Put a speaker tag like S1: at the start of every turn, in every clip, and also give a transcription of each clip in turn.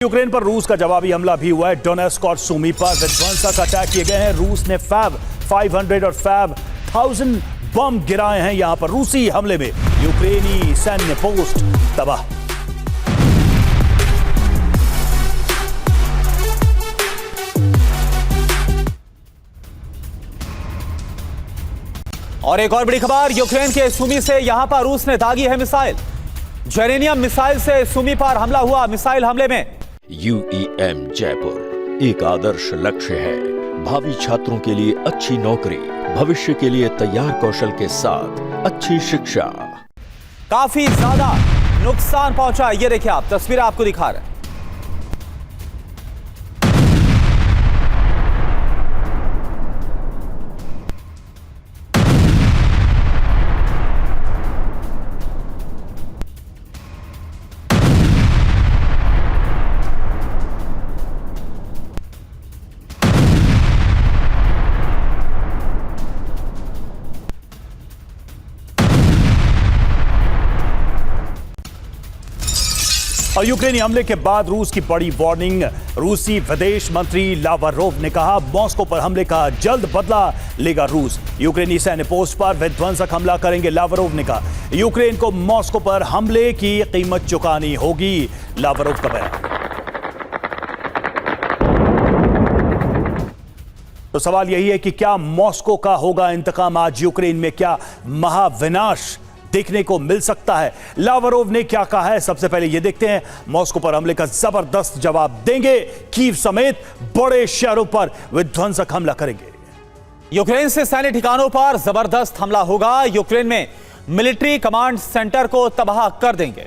S1: Ukraine पर रूस का जवाबी हमला भी हुआ है। डोनेस्क और सुमी पर विध्वंसक अटैक किए गए हैं। रूस ने फैब 500 और फैब 1000 बम गिराए हैं यहां पर रूसी हमले में। यूक्रेनी सैन्य पोस्ट तबाह।
S2: और एक और बड़ी खबर, यूक्रेन के सुमी से यहां पर रूस ने दागी है मिसाइल। जेरेनियम मिसाइल से सुमी पर हमला हुआ। मिसाइल हमले में
S3: UEM जयपुर एक आदर्श लक्ष्य है। भावी छात्रों के लिए अच्छी नौकरी, भविष्य के लिए तैयार कौशल के साथ अच्छी शिक्षा।
S2: काफी ज्यादा नुकसान पहुंचा। ये देखिए, आप तस्वीरें आपको दिखा रहे हैं।
S1: और यूक्रेनी हमले के बाद रूस की बड़ी वार्निंग। रूसी विदेश मंत्री लावरोव ने कहा, मॉस्को पर हमले का जल्द बदला लेगा रूस। यूक्रेनी सैन्य पोस्ट पर विध्वंसक हमला करेंगे, लावरोव ने कहा। यूक्रेन को मॉस्को पर हमले की कीमत चुकानी होगी, लावरोव का बयान। तो सवाल यही है कि क्या मॉस्को का होगा इंतकाम आज यूक्रेन में? क्या महाविनाश देखने को मिल सकता है? लावरोव ने क्या कहा है, सबसे पहले यह देखते हैं। मॉस्को पर हमले का जबरदस्त जवाब देंगे। कीव समेत बड़े शहरों पर विध्वंसक हमला करेंगे।
S2: यूक्रेन से सैन्य ठिकानों पर जबरदस्त हमला होगा। यूक्रेन में मिलिट्री कमांड सेंटर को तबाह कर देंगे।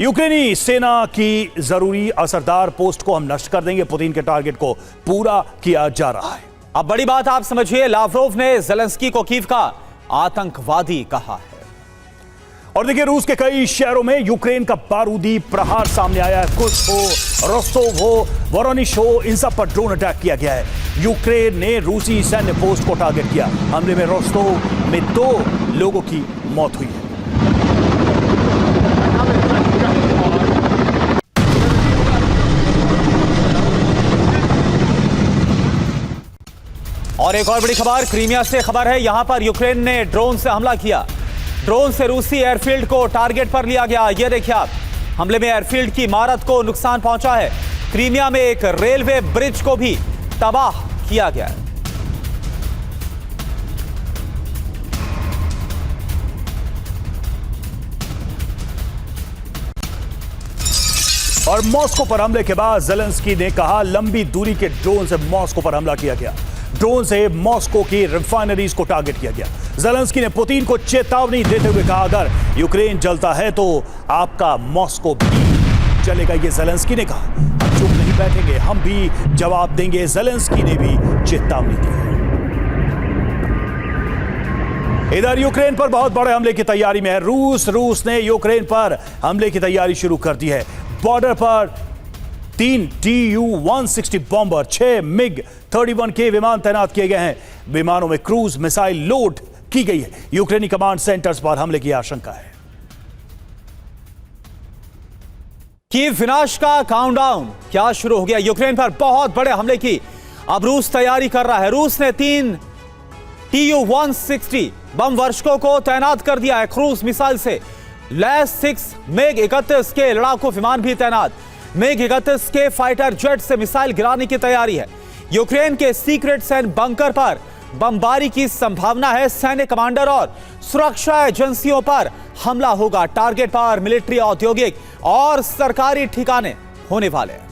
S1: यूक्रेनी सेना की जरूरी असरदार पोस्ट को हम नष्ट कर देंगे। पुतिन के टारगेट को पूरा किया जा रहा है।
S2: अब बड़ी बात आप समझिए, लावरोव ने ज़ेलेंस्की को कीव का आतंकवादी कहा है।
S1: और देखिए, रूस के कई शहरों में यूक्रेन का बारूदी प्रहार सामने आया है। कुछ हो, रोस्टोव हो, वोरोनिश हो, इन सब पर ड्रोन अटैक किया गया है। यूक्रेन ने रूसी सैन्य पोस्ट को टारगेट किया। हमले में रोस्टोव में 2 लोगों की मौत हुई है।
S2: और एक और बड़ी खबर, क्रीमिया से खबर है। यहां पर यूक्रेन ने ड्रोन से हमला किया। ड्रोन से रूसी एयरफील्ड को टारगेट पर लिया गया। यह देखिए आप, हमले में एयरफील्ड की इमारत को नुकसान पहुंचा है। क्रीमिया में एक रेलवे ब्रिज को भी तबाह किया गया है।
S1: और मॉस्को पर हमले के बाद ज़ेलेंस्की ने कहा, लंबी दूरी के ड्रोन से मॉस्को पर हमला किया गया। ड्रोन से मॉस्को की रिफाइनरीज को टारगेट किया गया। ज़ेलेंस्की ने पुतिन को चेतावनी देते हुए कहा, अगर यूक्रेन जलता है तो आपका मॉस्को भी चलेगा। ये ज़ेलेंस्की ने कहा। हम चुप नहीं बैठेंगे, हम भी जवाब देंगे। ज़ेलेंस्की ने भी चेतावनी दी। इधर यूक्रेन पर बहुत बड़े हमले की तैयारी में है रूस ने यूक्रेन पर हमले की तैयारी शुरू कर दी है। बॉर्डर पर 3 Tu-160 बॉम्बर, 6 MiG-31 के विमान तैनात किए गए हैं। विमानों में क्रूज मिसाइल लोड की गई है। यूक्रेनी कमांड सेंटर्स पर हमले की आशंका है।
S2: कीव विनाश का काउंटडाउन क्या शुरू हो गया? यूक्रेन पर बहुत बड़े हमले की अब रूस तैयारी कर रहा है। रूस ने 3 Tu-160 बम वर्षकों को तैनात कर दिया है। क्रूज मिसाइल से लैस 6 MiG-31 के लड़ाकू विमान भी तैनात। MiG-31 के फाइटर जेट से मिसाइल गिराने की तैयारी है। यूक्रेन के सीक्रेट सैन्य बंकर पर बमबारी की संभावना है। सैन्य कमांडर और सुरक्षा एजेंसियों पर हमला होगा। टारगेट पर मिलिट्री, औद्योगिक और सरकारी ठिकाने होने वाले हैं।